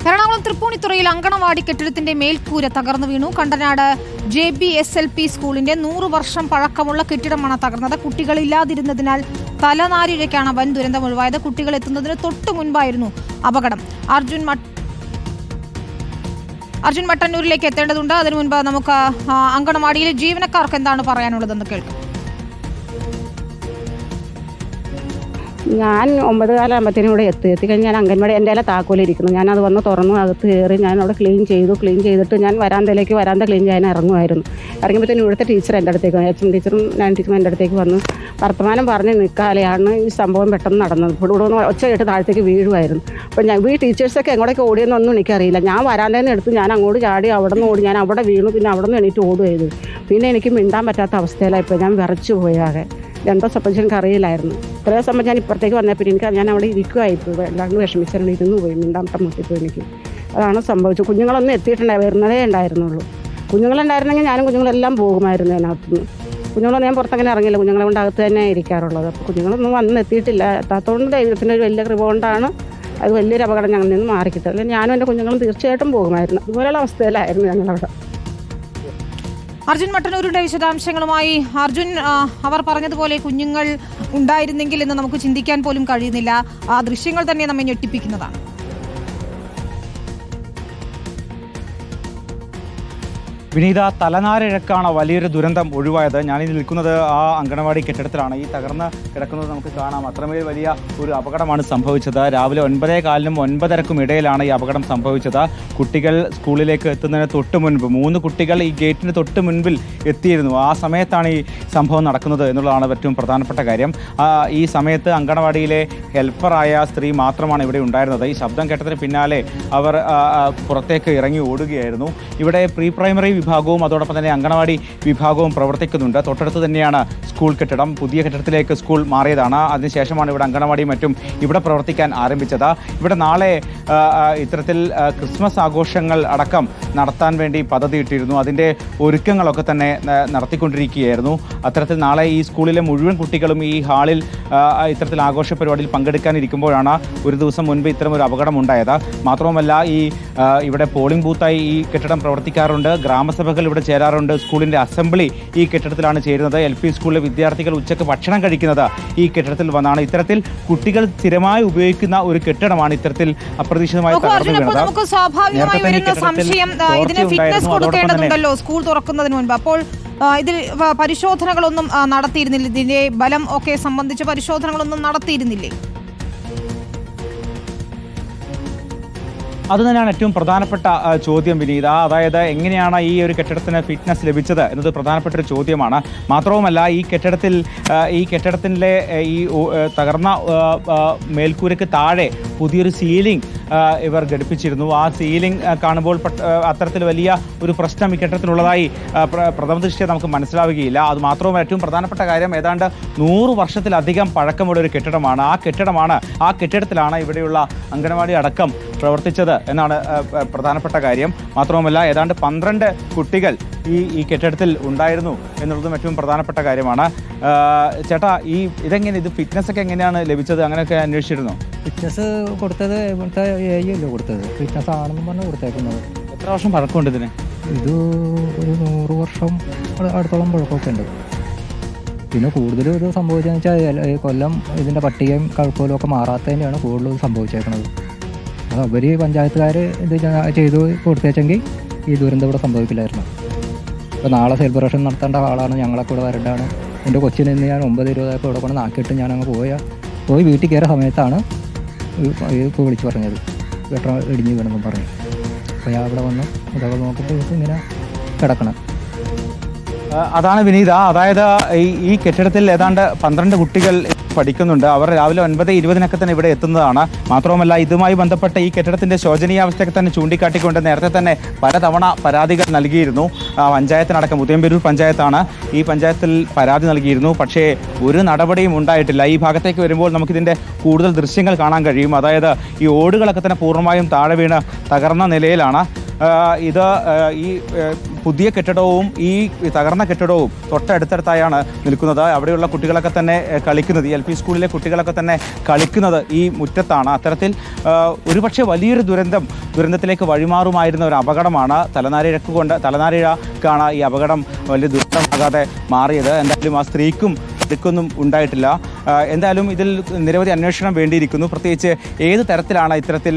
എറണാകുളം തൃപ്പൂണിത്തുറയിൽ അങ്കണവാടി കെട്ടിടത്തിന്റെ മേൽക്കൂര തകർന്നു വീണു. കണ്ടനാട് JBSLP സ്കൂളിന്റെ 100 വർഷം പഴക്കമുള്ള കെട്ടിടമാണ് തകർന്നത്. കുട്ടികളില്ലാതിരുന്നതിനാൽ തലനാരിഴയ്ക്കാണ് വൻ ദുരന്തം ഒഴിവായത്. കുട്ടികൾ എത്തുന്നതിന് തൊട്ടു മുൻപായിരുന്നു അപകടം. അർജുൻ മട്ടന്നൂരിലേക്ക് എത്തേണ്ടതുണ്ട്. അതിനു മുൻപ് നമുക്ക് അങ്കണവാടിയിലെ ജീവനക്കാർക്ക് എന്താണ് പറയാനുള്ളതെന്ന് കേൾക്കാം. ഞാൻ 9:15 ഇവിടെ എത്തിക്കഴിഞ്ഞ് ഞാൻ അംഗൻവാടി എൻ്റെ താക്കോലിരിക്കുന്നു. ഞാനത് വന്ന് തുറന്നു അകത്ത് കയറി ഞാൻ അവിടെ ക്ലീൻ ചെയ്തിട്ട് ഞാൻ വരാന്ത ക്ലീൻ ചെയ്യാൻ ഇറങ്ങുമായിരുന്നു. ഇറങ്ങിയപ്പോഴത്തേനും ഇവിടുത്തെ ടീച്ചർ എൻ്റെ അടുത്തേക്ക് HM ടീച്ചറും ഞാൻ ടീച്ചറും എൻ്റെ അടുത്തേക്ക് വന്ന് വർത്തമാനം പറഞ്ഞ് നിൽക്കാലെയാണ് ഈ സംഭവം പെട്ടെന്ന് നടന്നത്. ഇവിടെ ഒച്ച കേട്ട് താഴത്തേക്ക് വീഴുമായിരുന്നു. അപ്പോൾ ഈ ടീച്ചേഴ്സൊക്കെ എങ്ങോട്ടേക്ക് ഓടിയെന്നൊന്നും എനിക്കറിയില്ല. ഞാൻ വരാന്തേന്ന് എടുത്ത് ഞാൻ അങ്ങോട്ട് ചാടി അവിടെ നിന്ന് ഓടി. ഞാൻ അവിടെ വീണു. പിന്നെ അവിടെ നിന്ന് എണീറ്റ് ഓടുകയത്. പിന്നെ എനിക്ക് മിണ്ടാൻ പറ്റാത്ത അവസ്ഥയിലായിപ്പോൾ ഞാൻ വിറച്ചു പോയാകെ. എന്താ സംബന്ധിച്ച് എനിക്ക് അറിയില്ലായിരുന്നു. ഇത്രയും സംബന്ധിച്ച് ഞാൻ ഇപ്പുറത്തേക്ക് വന്നപ്പോൾ ഞാൻ അവിടെ ഇരിക്കുമായിപ്പോയി. എല്ലാവരും വിഷമിച്ചാൽ ഇരുന്ന് പോയി. മിണ്ടാമട്ടം മുട്ടിപ്പോയി എനിക്ക്. അതാണ് സംഭവിച്ചത്. കുഞ്ഞുങ്ങളൊന്നും വരുന്നതേ ഉണ്ടായിരുന്നുള്ളൂ. കുഞ്ഞുങ്ങളുണ്ടായിരുന്നെങ്കിൽ ഞാനും കുഞ്ഞുങ്ങളെല്ലാം പോകുമായിരുന്നു അതിനകത്തുനിന്ന്. കുഞ്ഞുങ്ങളൊന്നും ഞാൻ പുറത്തങ്ങനെ ഇറങ്ങില്ല. കുഞ്ഞുങ്ങളെ കൊണ്ട് അകത്ത് തന്നെ ഇരിക്കാറുള്ളത്. അപ്പോൾ കുഞ്ഞുങ്ങളൊന്നും എത്തിയിട്ടില്ല. എത്താത്തതുകൊണ്ട് ദൈവത്തിൻ്റെ ഒരു വലിയ കൃപ കൊണ്ടാണ് അത് വലിയൊരു അപകടം ഞങ്ങളിൽ നിന്ന് മാറിക്കിട്ടത്. അല്ലെങ്കിൽ ഞാനും എൻ്റെ കുഞ്ഞുങ്ങളും തീർച്ചയായിട്ടും പോകുമായിരുന്നു. അതുപോലെയുള്ള അവസ്ഥയിലായിരുന്നു ഞങ്ങളവിടെ. അർജുൻ മട്ടന്നൂരിന്റെ വിശദാംശങ്ങളുമായി. അർജുൻ, അവർ പറഞ്ഞതുപോലെ കുഞ്ഞുങ്ങൾ ഉണ്ടായിരുന്നെങ്കിൽ എന്ന് നമുക്ക് ചിന്തിക്കാൻ പോലും കഴിയുന്നില്ല. ആ ദൃശ്യങ്ങൾ തന്നെ നമ്മെ ഞെട്ടിപ്പിക്കുന്നതാണ്. വിനീത, തലനാരിഴക്കാണ് വലിയൊരു ദുരന്തം ഒഴിവായത്. ഞാനിത് നിൽക്കുന്നത് ആ അങ്കണവാടി കെട്ടിടത്തിലാണ്. ഈ തകർന്ന് കിടക്കുന്നത് നമുക്ക് കാണാം. അത്രമേൽ വലിയ ഒരു അപകടമാണ് സംഭവിച്ചത്. രാവിലെ 9:15-നും 9:30-ക്കും ഇടയിലാണ് ഈ അപകടം സംഭവിച്ചത്. കുട്ടികൾ സ്കൂളിലേക്ക് എത്തുന്നതിന് തൊട്ട് മുൻപ് 3 കുട്ടികൾ ഈ ഗേറ്റിന് തൊട്ട് മുൻപിൽ എത്തിയിരുന്നു. ആ സമയത്താണ് ഈ സംഭവം നടക്കുന്നത് എന്നുള്ളതാണ് ഏറ്റവും പ്രധാനപ്പെട്ട കാര്യം. ഈ സമയത്ത് അങ്കണവാടിയിലെ ഹെൽപ്പറായ സ്ത്രീ മാത്രമാണ് ഇവിടെ ഉണ്ടായിരുന്നത്. ഈ ശബ്ദം കേട്ടതിന് പിന്നാലെ അവർ പുറത്തേക്ക് ഇറങ്ങി ഓടുകയായിരുന്നു. ഇവിടെ പ്രീ പ്രൈമറി വിഭാഗവും അതോടൊപ്പം തന്നെ അങ്കണവാടി വിഭാഗവും പ്രവർത്തിക്കുന്നുണ്ട്. തൊട്ടടുത്ത് തന്നെയാണ് സ്കൂൾ കെട്ടിടം. പുതിയ കെട്ടിടത്തിലേക്ക് സ്കൂൾ മാറിയതാണ്. അതിനുശേഷമാണ് ഇവിടെ അങ്കണവാടിയും മറ്റും ഇവിടെ പ്രവർത്തിക്കാൻ ആരംഭിച്ചത്. ഇവിടെ നാളെ ഇത്തരത്തിൽ ക്രിസ്മസ് ആഘോഷങ്ങൾ അടക്കം നടത്താൻ വേണ്ടി പദ്ധതി ഇട്ടിരുന്നു. അതിൻ്റെ ഒരുക്കങ്ങളൊക്കെ തന്നെ നടത്തിക്കൊണ്ടിരിക്കുകയായിരുന്നു. അത്തരത്തിൽ നാളെ ഈ സ്കൂളിലെ മുഴുവൻ കുട്ടികളും ഈ ഹാളിൽ ഇത്തരത്തിൽ ആഘോഷ പരിപാടിയിൽ പങ്കെടുക്കാനിരിക്കുമ്പോഴാണ് ഒരു ദിവസം മുൻപ് ഇത്തരമൊരു അപകടം ഉണ്ടായത്. മാത്രവുമല്ല, ഇവിടെ പോളിംഗ് ബൂത്തായി ഈ കെട്ടിടം പ്രവർത്തിക്കാറുണ്ട്. ഗ്രാമസഭകൾ ഇവിടെ ചേരാറുണ്ട്. സ്കൂളിൻ്റെ അസംബ്ലി ഈ കെട്ടിടത്തിലാണ് ചേരുന്നത്. LP സ്കൂളിലെ വിദ്യാർത്ഥികൾ ഉച്ചയ്ക്ക് ഭക്ഷണം കഴിക്കുന്നത് ഈ കെട്ടിടത്തിൽ വന്നാണ്. ഇത്തരത്തിൽ കുട്ടികൾ സ്ഥിരമായി ഉപയോഗിക്കുന്ന ഒരു കെട്ടിടമാണ് ഇത്തരത്തിൽ അപ്രതീക്ഷിതമായി തകർന്നു വീണത്. നമുക്ക് സ്വാഭാവികമായി വരുന്ന സംശയം, ഇതിന് ഫിറ്റ്നസ് കൊടുക്കേണ്ടതുണ്ടല്ലോ സ്കൂൾ തുറക്കുന്നതിന് മുൻപ്. അപ്പോൾ ഇതിൽ പരിശോധനകളൊന്നും നടത്തിയിരുന്നില്ല? ഇതിന്റെ ബലം ഒക്കെ സംബന്ധിച്ച് പരിശോധനകളൊന്നും നടത്തിയിരുന്നില്ലേ? അത് തന്നെയാണ് ഏറ്റവും പ്രധാനപ്പെട്ട ചോദ്യം വിനീത. അതായത് എങ്ങനെയാണ് ഈ ഒരു കെട്ടിടത്തിന് ഫിറ്റ്നസ് ലഭിച്ചത് എന്നത് പ്രധാനപ്പെട്ട ഒരു ചോദ്യമാണ്. മാത്രവുമല്ല, ഈ കെട്ടിടത്തിൻ്റെ ഈ തകർന്ന മേൽക്കൂരയ്ക്ക് താഴെ പുതിയൊരു സീലിംഗ് ഇവർ ഘടിപ്പിച്ചിരുന്നു. ആ സീലിംഗ് കാണുമ്പോൾ അത്തരത്തിൽ വലിയ ഒരു പ്രശ്നം ഈ കെട്ടിടത്തിലുള്ളതായി പ്രഥമ ദൃഷ്ട്യാ നമുക്ക് മനസ്സിലാവുകയില്ല. അത് മാത്രവുമല്ല, ഏറ്റവും പ്രധാനപ്പെട്ട കാര്യം ഏതാണ്ട് 100 വർഷത്തിലധികം പഴക്കമുള്ള ഒരു കെട്ടിടമാണ്. ആ കെട്ടിടത്തിലാണ് ഇവിടെയുള്ള അങ്കണവാടി അടക്കം പ്രവർത്തിച്ചത് എന്നാണ് പ്രധാനപ്പെട്ട കാര്യം. മാത്രവുമല്ല, ഏതാണ്ട് 12 കുട്ടികൾ ഈ കെട്ടിടത്തിൽ ഉണ്ടായിരുന്നു എന്നുള്ളതും ഏറ്റവും പ്രധാനപ്പെട്ട കാര്യമാണ്. ചേട്ടാ, ഇത് ഫിറ്റ്നസ് ഒക്കെ എങ്ങനെയാണ് ലഭിച്ചത്? അങ്ങനെയൊക്കെ അന്വേഷിച്ചിരുന്നു? ഫിറ്റ്നസ് കൊടുത്തത് ഇവിടുത്തെ AIയല്ലേ കൊടുത്തത്. ഫിറ്റ്നസ് ആണെന്ന് പറഞ്ഞ് കൊടുത്തേക്കുന്നത്. എത്ര വർഷം പഴക്കമുണ്ട് ഇതിന്? ഇത് ഒരു 100 വർഷം അടുത്തോളം പഴക്കമൊക്കെ ഉണ്ട്. പിന്നെ കൂടുതലും ഇത് സംഭവിച്ചതെന്ന് വെച്ചാൽ കൊല്ലം ഇതിൻ്റെ പട്ടികയും കഴുക്കോലും ഒക്കെ മാറാത്തതിൻ്റെയാണ് കൂടുതലും സംഭവിച്ചേക്കുന്നത്. അത് അവർ പഞ്ചായത്തുകാർ ഇത് ചെയ്തു കൊടുത്തേച്ചെങ്കിൽ ഈ ദുരന്തം ഇവിടെ സംഭവിക്കില്ലായിരുന്നു. ഇപ്പോൾ നാളെ സെലിബ്രേഷൻ നടത്തേണ്ട ആളാണ്, ഞങ്ങളൊക്കെ ഇവിടെ വരേണ്ടതാണ്. എൻ്റെ കൊച്ചിനെ ഇന്ന് ഞാൻ 9:20 ഇവിടെ കൊണ്ട് നാക്കിയിട്ട് ഞാൻ അങ്ങ് പോയി വീട്ടിൽ കയറിയ സമയത്താണ് ഇപ്പോൾ വിളിച്ച് പറഞ്ഞത് വെട്ടം ഇടിഞ്ഞ് വീണെന്നും പറഞ്ഞു. അപ്പോൾ ഞാൻ ഇവിടെ വന്ന് ഇതൊക്കെ നോക്കിയിട്ട് ഇങ്ങനെ കിടക്കണം. അതാണ് വിനീത. അതായത് ഈ കെട്ടിടത്തിൽ ഏതാണ്ട് 12 കുട്ടികൾ പഠിക്കുന്നുണ്ട്. അവർ രാവിലെ 9:20 തന്നെ ഇവിടെ എത്തുന്നതാണ്. മാത്രവുമല്ല, ഇതുമായി ബന്ധപ്പെട്ട ഈ കെട്ടിടത്തിന്റെ ശോചനീയാവസ്ഥയൊക്കെ തന്നെ ചൂണ്ടിക്കാട്ടിക്കൊണ്ട് നേരത്തെ തന്നെ പലതവണ പരാതികൾ നൽകിയിരുന്നു. പഞ്ചായത്തിനടക്കം ഉദയംപേരൂർ പഞ്ചായത്താണ് ഈ പഞ്ചായത്തിൽ പരാതി നൽകിയിരുന്നു. പക്ഷേ ഒരു നടപടിയും ഉണ്ടായിട്ടില്ല. ഈ ഭാഗത്തേക്ക് വരുമ്പോൾ നമുക്കിതിൻ്റെ കൂടുതൽ ദൃശ്യങ്ങൾ കാണാൻ കഴിയും. അതായത് ഈ ഓടുകളൊക്കെ തന്നെ പൂർണ്ണമായും താഴെ വീണ് തകർന്ന നിലയിലാണ്. ഈ പുതിയ കെട്ടിടവും ഈ തകർന്ന കെട്ടിടവും തൊട്ടടുത്തടുത്തായാണ് നിൽക്കുന്നത്. അവിടെയുള്ള കുട്ടികളൊക്കെ തന്നെ കളിക്കുന്നത്, ഈ LP സ്കൂളിലെ കുട്ടികളൊക്കെ തന്നെ കളിക്കുന്നത് ഈ മുറ്റത്താണ്. അത്തരത്തിൽ ഒരുപക്ഷെ വലിയൊരു ദുരന്തത്തിലേക്ക് വഴിമാറുമായിരുന്ന ഒരു അപകടമാണ് തലനാരിഴക്കാണ് ഈ അപകടം വലിയ ദുരന്തമാകാതെ മാറിയത്. എന്തായാലും ആ സ്ത്രീക്കും ഇതൊന്നും ഉണ്ടായിട്ടില്ല. എന്തായാലും ഇതിൽ നിരവധി അന്വേഷണം വേണ്ടിയിരിക്കുന്നു. പ്രത്യേകിച്ച് ഏത് തരത്തിലാണ് ഇത്തരത്തിൽ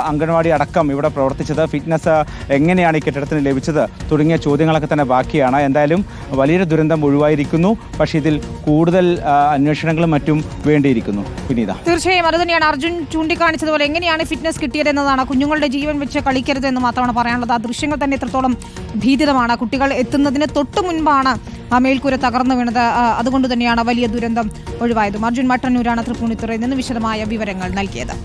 അംഗൻവാടി അടക്കം ഇവിടെ പ്രവർത്തിച്ചത്, ഫിറ്റ്നസ് എങ്ങനെയാണ് ഈ കെട്ടിടത്തിന് ലഭിച്ചത് തുടങ്ങിയ ചോദ്യങ്ങളൊക്കെ തന്നെ ബാക്കിയാണ്. എന്തായാലും വലിയൊരു ദുരന്തം ഒഴിവായിരിക്കുന്നു. പക്ഷേ ഇതിൽ കൂടുതൽ അന്വേഷണങ്ങളും മറ്റും വേണ്ടിയിരിക്കുന്നു. വിനീത, തീർച്ചയായും അത് തന്നെയാണ് അർജുൻ ചൂണ്ടിക്കാണിച്ചതുപോലെ. എങ്ങനെയാണ് ഫിറ്റ്നസ് കിട്ടിയതെന്നതാണ്. കുഞ്ഞുങ്ങളുടെ ജീവൻ വെച്ച് കളിക്കരുത് എന്ന് മാത്രമാണ് പറയാനുള്ളത്. ആ ദൃശ്യങ്ങൾ തന്നെ എത്രത്തോളം ഭീതിതമാണ്. കുട്ടികൾ എത്തുന്നതിന് തൊട്ടു മുൻപാണ് ആ മേൽക്കൂര തകർന്നു വീണത്. അതുകൊണ്ട് തന്നെയാണ് വലിയ ദുരന്തം ഒഴിവായതും. അർജുൻ മട്ടന്നൂരാണ് തൃപ്പൂണിത്തുറയിൽ നിന്ന് വിശദമായ വിവരങ്ങൾ നൽകിയത്.